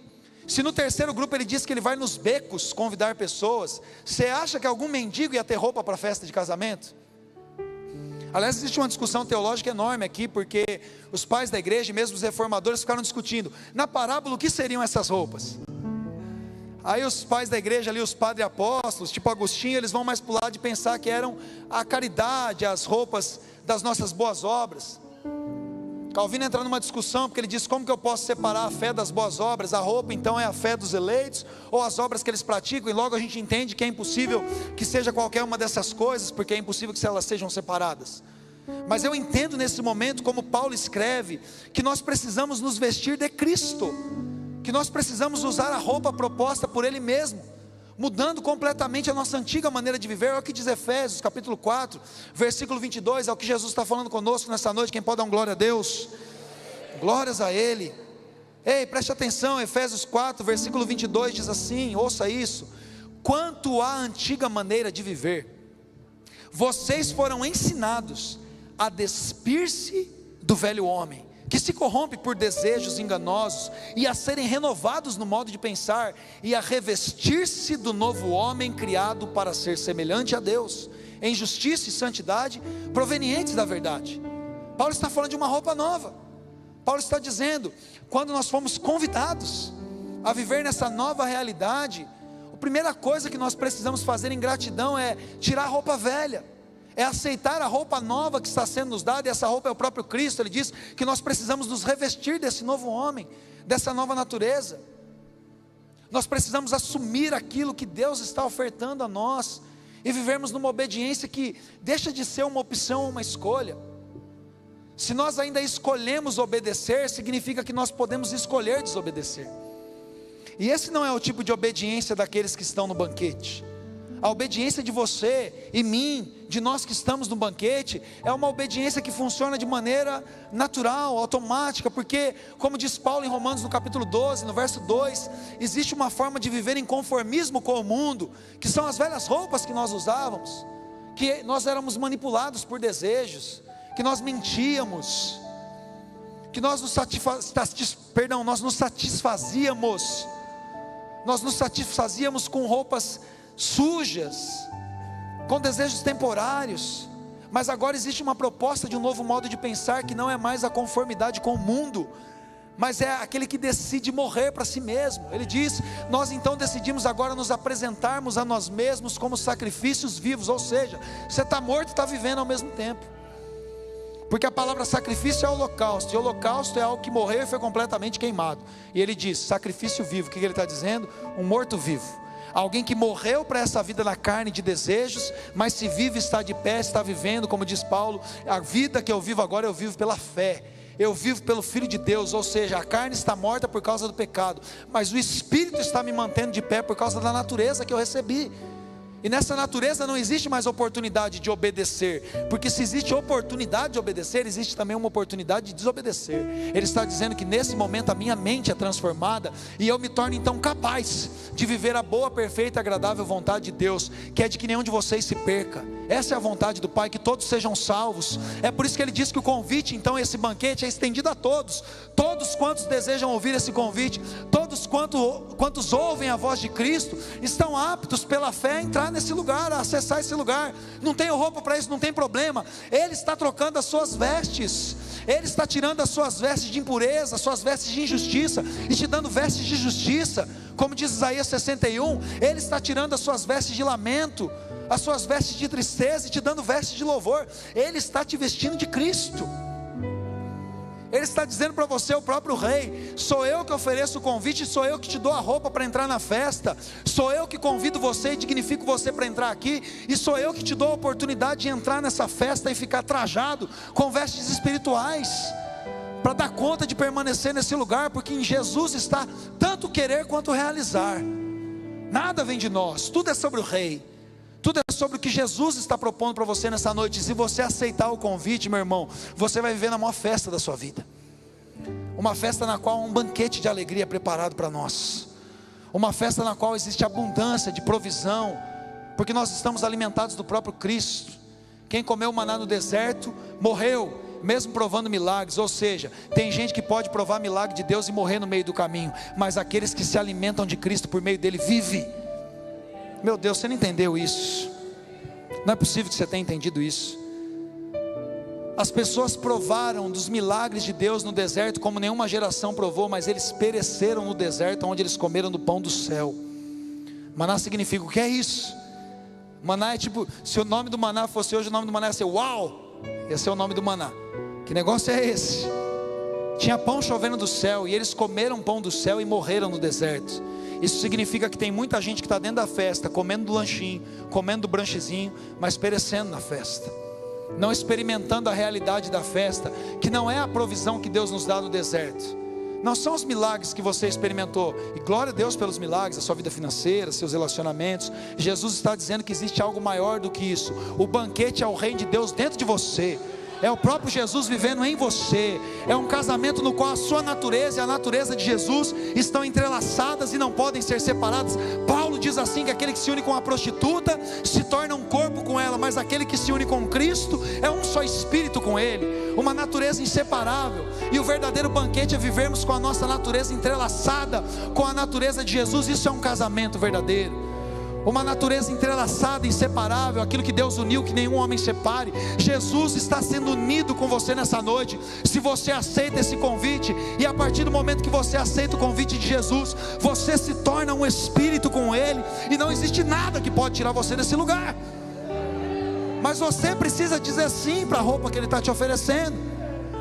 Se no terceiro grupo ele diz que ele vai nos becos convidar pessoas, você acha que algum mendigo ia ter roupa para a festa de casamento? Aliás, existe uma discussão teológica enorme aqui, porque os pais da igreja, mesmo os reformadores, ficaram discutindo, na parábola, o que seriam essas roupas? Aí os pais da igreja ali, os padres apóstolos, tipo Agostinho, eles vão mais para o lado de pensar que eram a caridade, as roupas das nossas boas obras. Calvino entra numa discussão, porque ele diz, como que eu posso separar a fé das boas obras? A roupa então é a fé dos eleitos, ou as obras que eles praticam? E logo a gente entende que é impossível que seja qualquer uma dessas coisas, porque é impossível que elas sejam separadas. Mas eu entendo nesse momento, como Paulo escreve, que nós precisamos nos vestir de Cristo, que nós precisamos usar a roupa proposta por Ele mesmo, mudando completamente a nossa antiga maneira de viver. Olha o que diz Efésios capítulo 4, versículo 22, é o que Jesus está falando conosco nessa noite. Quem pode dar um glória a Deus? Glórias a Ele. Ei, preste atenção, Efésios 4, versículo 22 diz assim, ouça isso: quanto à antiga maneira de viver, vocês foram ensinados a despir-se do velho homem, que se corrompe por desejos enganosos, e a serem renovados no modo de pensar, e a revestir-se do novo homem, criado para ser semelhante a Deus, em justiça e santidade, provenientes da verdade. Paulo está falando de uma roupa nova. Paulo está dizendo, quando nós fomos convidados a viver nessa nova realidade, a primeira coisa que nós precisamos fazer em gratidão é tirar a roupa velha, é aceitar a roupa nova que está sendo nos dada, e essa roupa é o próprio Cristo. Ele diz que nós precisamos nos revestir desse novo homem, dessa nova natureza. Nós precisamos assumir aquilo que Deus está ofertando a nós, e vivermos numa obediência que deixa de ser uma opção ou uma escolha. Se nós ainda escolhemos obedecer, significa que nós podemos escolher desobedecer. E esse não é o tipo de obediência daqueles que estão no banquete. A obediência de você e mim, de nós que estamos no banquete, é uma obediência que funciona de maneira natural, automática, porque, como diz Paulo em Romanos no capítulo 12, no verso 2, existe uma forma de viver em conformismo com o mundo, que são as velhas roupas que nós usávamos, que nós éramos manipulados por desejos, que nós mentíamos, que nós nos satisfazíamos com roupas sujas, com desejos temporários. Mas agora existe uma proposta de um novo modo de pensar, que não é mais a conformidade com o mundo, mas é aquele que decide morrer para si mesmo. Ele diz, nós então decidimos agora nos apresentarmos a nós mesmos como sacrifícios vivos. Ou seja, você está morto e está vivendo ao mesmo tempo, porque a palavra sacrifício é holocausto, e holocausto é algo que morreu e foi completamente queimado. E ele diz, sacrifício vivo. O que ele está dizendo? Um morto vivo, alguém que morreu para essa vida na carne de desejos, mas se vive, está de pé, está vivendo, como diz Paulo, a vida que eu vivo agora, eu vivo pela fé, eu vivo pelo Filho de Deus. Ou seja, a carne está morta por causa do pecado, mas o Espírito está me mantendo de pé por causa da natureza que eu recebi. E nessa natureza não existe mais oportunidade de obedecer, porque se existe oportunidade de obedecer, existe também uma oportunidade de desobedecer. Ele está dizendo que nesse momento a minha mente é transformada, e eu me torno então capaz de viver a boa, perfeita e agradável vontade de Deus, que é de que nenhum de vocês se perca. Essa é a vontade do Pai, que todos sejam salvos. É por isso que ele diz que o convite, então, esse banquete é estendido a todos. Todos quantos desejam ouvir esse convite, todos quantos ouvem a voz de Cristo, estão aptos pela fé a entrar nesse lugar, a acessar esse lugar. Não tenho roupa para isso, não tem problema. Ele está trocando as suas vestes, Ele está tirando as suas vestes de impureza, as suas vestes de injustiça, e te dando vestes de justiça. Como diz Isaías 61, Ele está tirando as suas vestes de lamento, as suas vestes de tristeza, e te dando vestes de louvor. Ele está te vestindo de Cristo. Ele está dizendo para você, o próprio Rei: sou eu que ofereço o convite, sou eu que te dou a roupa para entrar na festa, sou eu que convido você e dignifico você para entrar aqui, e sou eu que te dou a oportunidade de entrar nessa festa e ficar trajado com vestes espirituais, para dar conta de permanecer nesse lugar, porque em Jesus está tanto querer quanto realizar. Nada vem de nós, tudo é sobre o Rei, tudo é sobre o que Jesus está propondo para você nessa noite. E se você aceitar o convite, meu irmão, você vai viver na maior festa da sua vida, uma festa na qual um banquete de alegria é preparado para nós, uma festa na qual existe abundância de provisão, porque nós estamos alimentados do próprio Cristo. Quem comeu maná no deserto morreu, mesmo provando milagres. Ou seja, tem gente que pode provar milagre de Deus e morrer no meio do caminho, mas aqueles que se alimentam de Cristo por meio dele vivem. Meu Deus, você não entendeu isso? Não é possível que você tenha entendido isso. As pessoas provaram dos milagres de Deus no deserto como nenhuma geração provou, mas eles pereceram no deserto, onde eles comeram do pão do céu. Maná significa, o que é isso? Maná é tipo, se o nome do maná fosse hoje, o nome do maná ia ser uau, ia ser o nome do maná. Que negócio é esse? Tinha pão chovendo do céu, e eles comeram pão do céu e morreram no deserto. Isso significa que tem muita gente que está dentro da festa, comendo do lanchinho, comendo do branchezinho, mas perecendo na festa. não experimentando a realidade da festa, que não é a provisão que Deus nos dá no deserto, não são os milagres que você experimentou, e glória a Deus pelos milagres, a sua vida financeira, seus relacionamentos. Jesus está dizendo que existe algo maior do que isso. O banquete é o reino de Deus dentro de você, é o próprio Jesus vivendo em você, é um casamento no qual a sua natureza e a natureza de Jesus estão entrelaçadas e não podem ser separadas. Paulo diz assim, que aquele que se une com a prostituta se torna um corpo com ela, mas aquele que se une com Cristo é um só espírito com Ele, uma natureza inseparável. E o verdadeiro banquete é vivermos com a nossa natureza entrelaçada com a natureza de Jesus. Isso é um casamento verdadeiro, uma natureza entrelaçada, inseparável, aquilo que Deus uniu, que nenhum homem separe. Jesus está sendo unido com você nessa noite, se você aceita esse convite, e a partir do momento que você aceita o convite de Jesus, você se torna um espírito com Ele, e não existe nada que pode tirar você desse lugar. Mas você precisa dizer sim para a roupa que Ele está te oferecendo.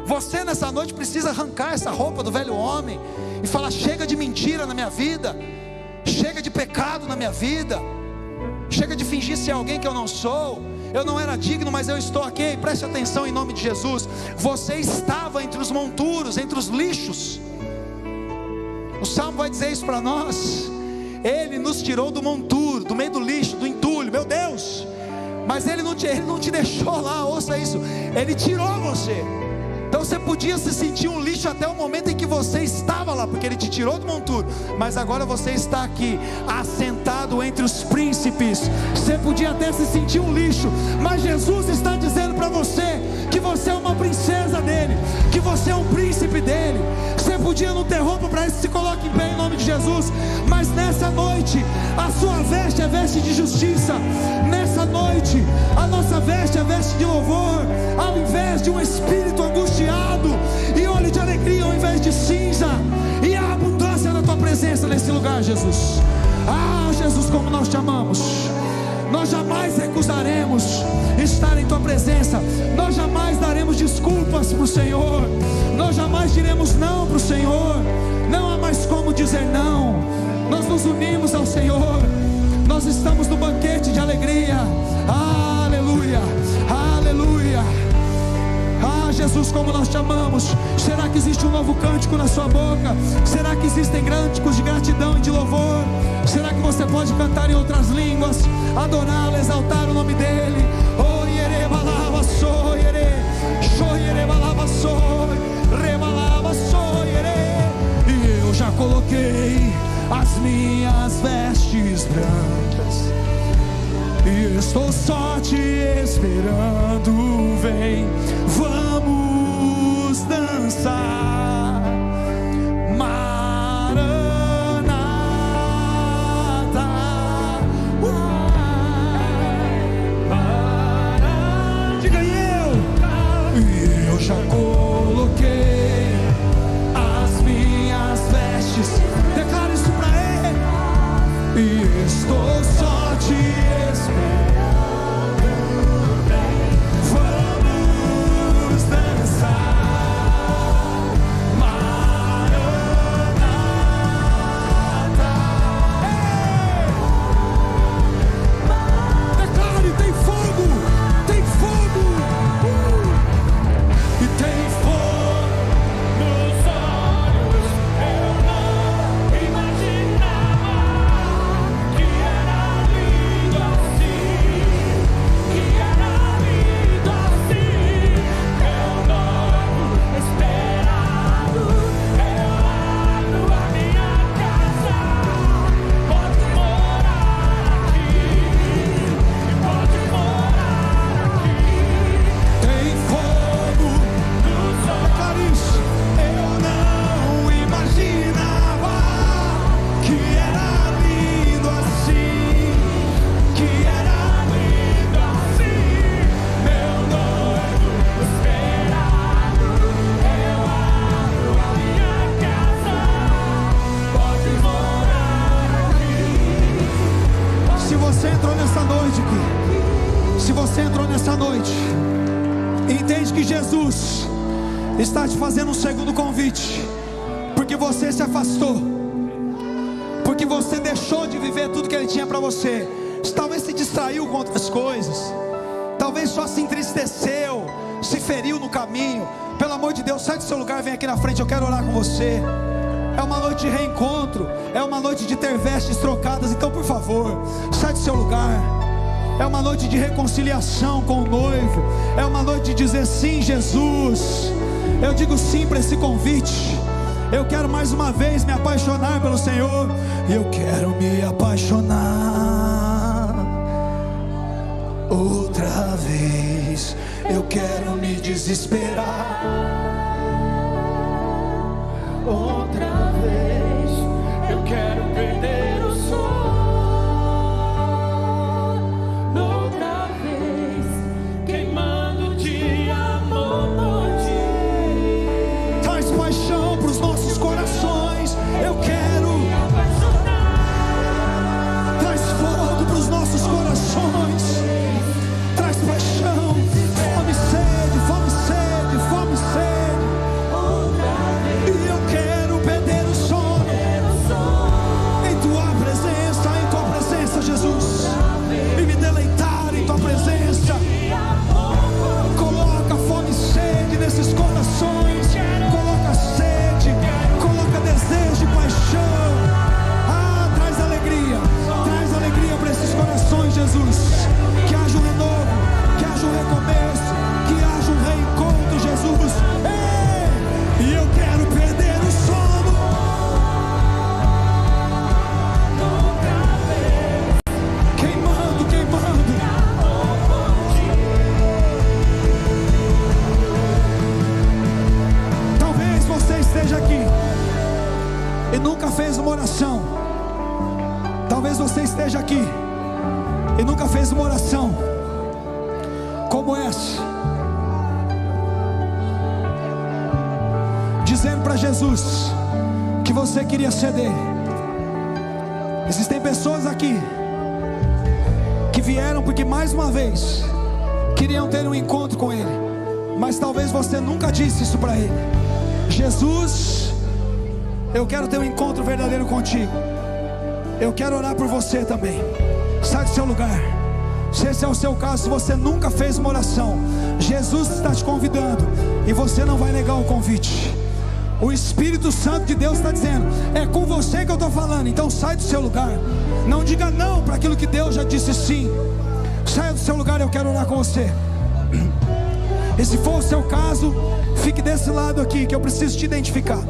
Você nessa noite precisa arrancar essa roupa do velho homem, e falar: chega de mentira na minha vida, chega de pecado na minha vida, chega de fingir ser alguém que eu não sou. Eu não era digno, mas eu estou aqui. E preste atenção em nome de Jesus, você estava entre os monturos, entre os lixos. O Salmo vai dizer isso para nós. Ele nos tirou do monturo, do meio do lixo, do entulho, meu Deus. Mas Ele não te deixou lá, ouça isso, Ele tirou você. Então você podia se sentir um lixo até o momento em que você estava lá, porque Ele te tirou do monturo, mas agora você está aqui, assentado entre os príncipes. Você podia até se sentir um lixo, mas Jesus está dizendo para você que você é uma princesa dEle, que você é um príncipe dEle. Você podia não ter roupa para isso, se coloque em pé em nome de Jesus. Mas nessa noite, a sua veste é veste de justiça. Nessa noite, a nossa veste é veste de louvor. Ao invés de um espírito angustiado e olho de alegria ao invés de cinza, e a abundância da tua presença nesse lugar, Jesus. Ah, Jesus, como nós te amamos. Nós jamais recusaremos estar em tua presença. Nós jamais daremos desculpas para o Senhor. Nós jamais diremos não para o Senhor. Não há mais como dizer não. Nós nos unimos ao Senhor. Nós estamos no banquete de alegria. Aleluia, aleluia. Ah, Jesus, como nós te amamos. Será que existe um novo cântico na sua boca? Será que existem cânticos de gratidão e de louvor? Será que você pode cantar em outras línguas, adorá-lo, exaltar o nome dEle? Oh, yere balava so yere, sho yere balava so, rebalava so yere. E eu já coloquei as minhas vestes brancas e estou só te esperando. Vem, vamos dançar. Maranata. Diga eu já coloquei as minhas vestes. Declara isso pra Ele. E estou só te esperando. Vamos dançar. Está te fazendo um segundo convite, porque você se afastou, porque você deixou de viver tudo que Ele tinha para você. Talvez se distraiu com outras coisas, talvez talvez só se entristeceu, se feriu no caminho, pelo amor de Deus, sai do seu lugar, vem aqui na frente, eu quero orar com você. É uma noite de reencontro, é uma noite de ter vestes trocadas, então por favor, sai do seu lugar. É uma noite de reconciliação com o noivo, é uma noite de dizer sim, Jesus. Eu digo sim para esse convite. Eu quero mais uma vez me apaixonar pelo Senhor. Eu quero me apaixonar outra vez. Eu quero me desesperar outra vez. Eu quero perder o sono outra vez, queimando de amor por ti. Traz paixão para os nossos corações. Eu quero me apaixonar. Traz fogo para os nossos corações. Traz paixão, fome, sede, fome, sede, fome, sede. E eu quero perder o sono em tua presença, Jesus, e me deleitar em tua presença. Coloca fome e sede nesses corações. Coloca sede, coloca desejo e paixão. Traz alegria para esses corações, Jesus. Que haja um renovo, que haja um recomeço, que haja um reencontro, Jesus. E eu quero perder o sono outra vez, queimando. Talvez você esteja aqui e nunca fez uma oração. Talvez você esteja aqui e nunca fez uma oração como essa, dizendo para Jesus que você queria ser dele. Existem pessoas aqui que vieram porque mais uma vez queriam ter um encontro com ele, mas talvez você nunca disse isso para ele. Jesus, eu quero ter um encontro verdadeiro contigo. Eu quero orar por você também. Sai do seu lugar. Se esse é o seu caso, se você nunca fez uma oração, Jesus está te convidando e você não vai negar o convite. O Espírito Santo de Deus está dizendo: é com você que eu estou falando. Então sai do seu lugar. Não diga não para aquilo que Deus já disse sim. Saia do seu lugar, eu quero orar com você. E se for o seu caso, fique desse lado aqui, que eu preciso te identificar.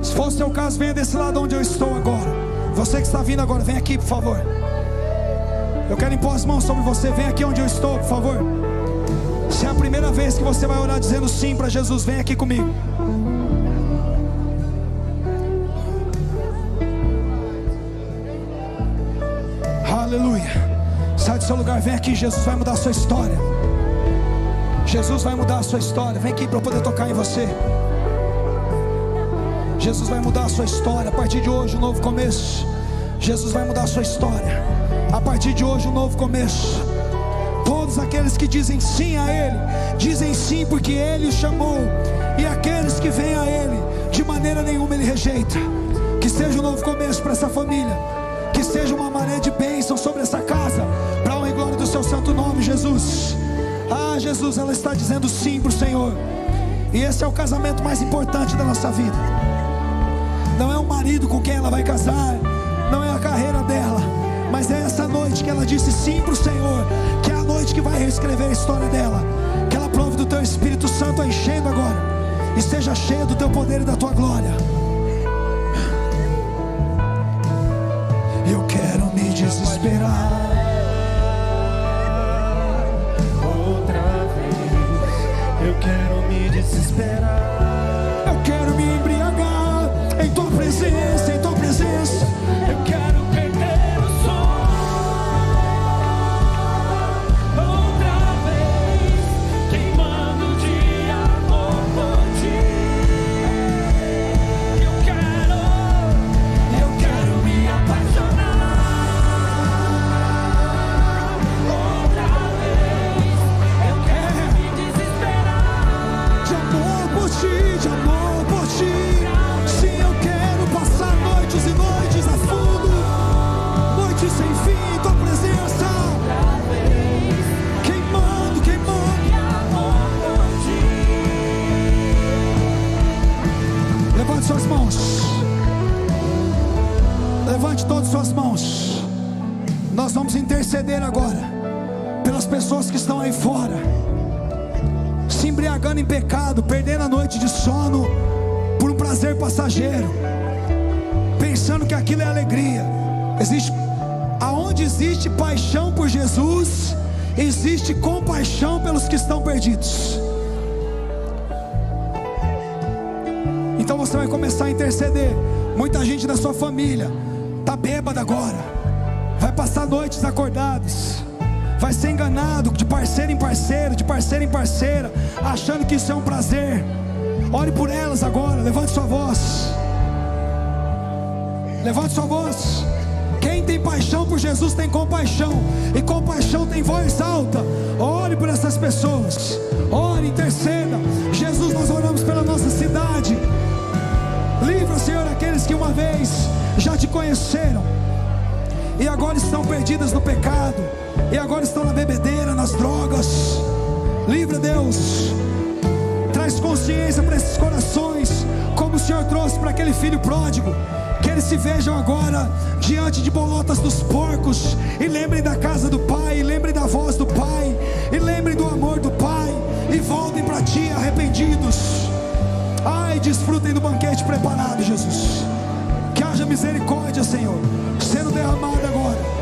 Se for o seu caso, venha desse lado onde eu estou agora. Você que está vindo agora, vem aqui, por favor. Eu quero impor as mãos sobre você. Vem aqui onde eu estou, por favor. Se é a primeira vez que você vai orar dizendo sim para Jesus, vem aqui comigo. Aleluia. Sai do seu lugar, vem aqui. Jesus vai mudar a sua história. Jesus vai mudar a sua história. Vem aqui para eu poder tocar em você. Jesus vai mudar a sua história. A partir de hoje, um novo começo. Jesus vai mudar a sua história. A partir de hoje, um novo começo. Todos aqueles que dizem sim a Ele, dizem sim porque Ele os chamou. E aqueles que vêm a Ele, de maneira nenhuma Ele rejeita. Que seja um novo começo para essa família. Que seja uma maré de bênção sobre essa casa, para a honra e glória do seu santo nome, Jesus. Jesus, ela está dizendo sim para o Senhor. E esse é o casamento mais importante da nossa vida. Não é o marido com quem ela vai casar, não é a carreira dela, mas é essa noite que ela disse sim para o Senhor, que é a noite que vai reescrever a história dela. Que ela prove do teu Espírito Santo a enchendo agora, e seja cheia do teu poder e da tua glória. Eu quero me desesperar outra vez. Eu quero me desesperar. Eu quero me embriagar em tua presença, em tua presença. Eu quero perder o sono outra vez, queimando de amor por ti. Eu quero me apaixonar outra vez. Eu quero me desesperar de amor por ti, de amor por ti. Levante suas mãos. Levante todas as suas mãos. Nós vamos interceder agora pelas pessoas que estão aí fora, se embriagando em pecado, perdendo a noite de sono por um prazer passageiro, pensando que aquilo é alegria. Aonde existe paixão por Jesus, existe compaixão pelos que estão perdidos. Então você vai começar a interceder. Muita gente da sua família está bêbada agora, vai passar noites acordados, vai ser enganado de parceiro em parceiro, de parceira em parceira, achando que isso é um prazer. Ore por elas agora. Levante sua voz. Levante sua voz. Quem tem paixão por Jesus tem compaixão, e compaixão tem voz alta. Ore por essas pessoas. Ore, interceda. Jesus, nós oramos pela nossa cidade. Livra, Senhor, aqueles que uma vez já te conheceram e agora estão perdidas no pecado, e agora estão na bebedeira, nas drogas. Livra, Deus. Traz consciência para esses corações, como o Senhor trouxe para aquele filho pródigo. Que eles se vejam agora diante de bolotas dos porcos, e lembrem da casa do Pai, e lembrem da voz do Pai, e lembrem do amor do Pai, e voltem para Ti arrependidos. Ai, desfrutem do banquete preparado, Jesus. Que haja misericórdia, Senhor, sendo derramada agora.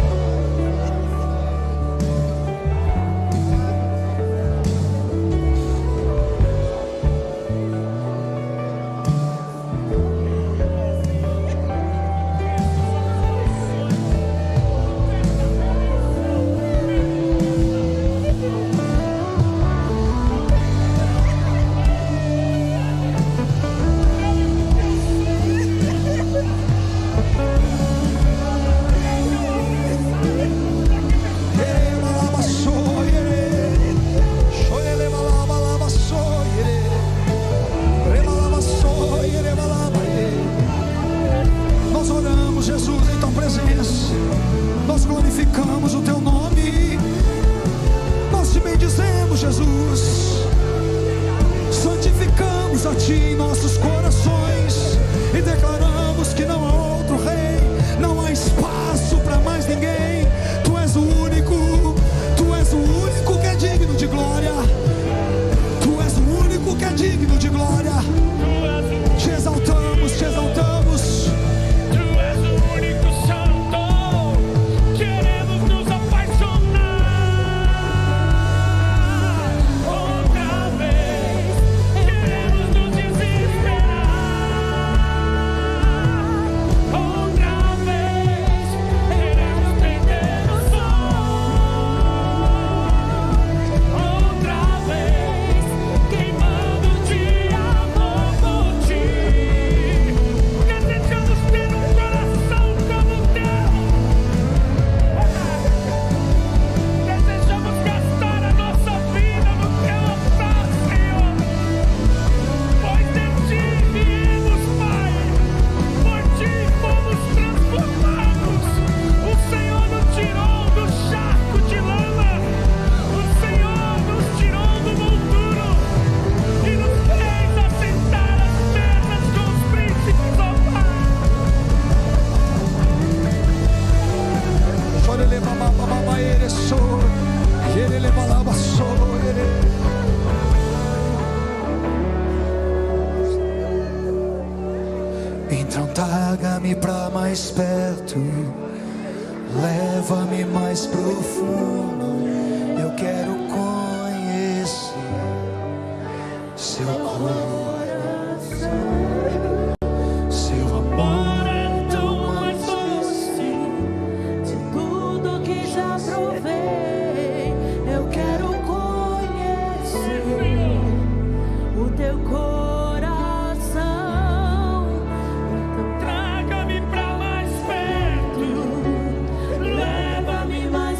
Então traga-me pra mais perto, leva-me mais profundo. Eu quero conhecer seu coração, seu amor é tão mais doce de tudo que já provei. Eu quero conhecer o teu coração.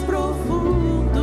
Profundo,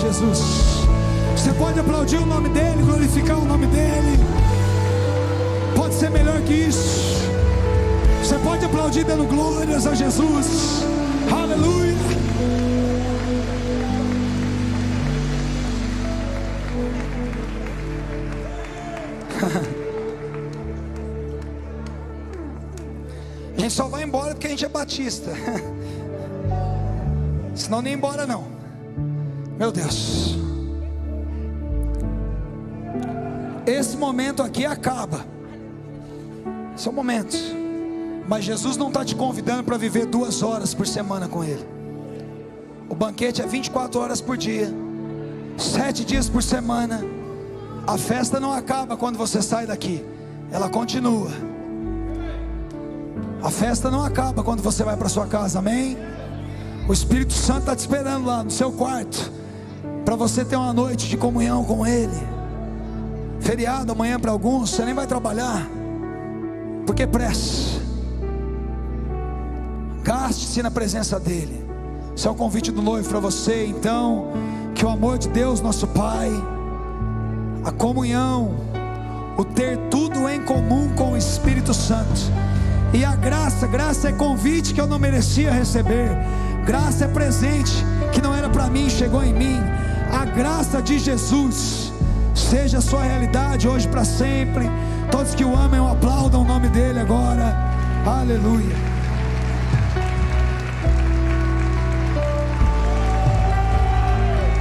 Jesus. Você pode aplaudir o nome dEle, glorificar o nome dEle. Pode ser melhor que isso. Você pode aplaudir dando glórias a Jesus. Aleluia. A gente só vai embora porque a gente é batista. Senão nem embora não. Meu Deus. Esse momento aqui acaba. Esse é o momento. Mas Jesus não está te convidando para viver 2 horas por semana com Ele. O banquete é 24 horas por dia, 7 dias por semana. A festa não acaba quando você sai daqui, ela continua. A festa não acaba quando você vai para sua casa, amém? O Espírito Santo está te esperando lá no seu quarto, para você ter uma noite de comunhão com Ele. Feriado amanhã para alguns, você nem vai trabalhar, porque pressa. Gaste-se na presença dEle. Esse é o convite do noivo para você. Então, que o amor de Deus nosso Pai, a comunhão, o ter tudo em comum com o Espírito Santo, e a graça é convite que eu não merecia receber. Graça é presente que não era para mim, chegou em mim. A graça de Jesus seja a sua realidade hoje para sempre. Todos que o amem, aplaudam o nome dEle agora. Aleluia.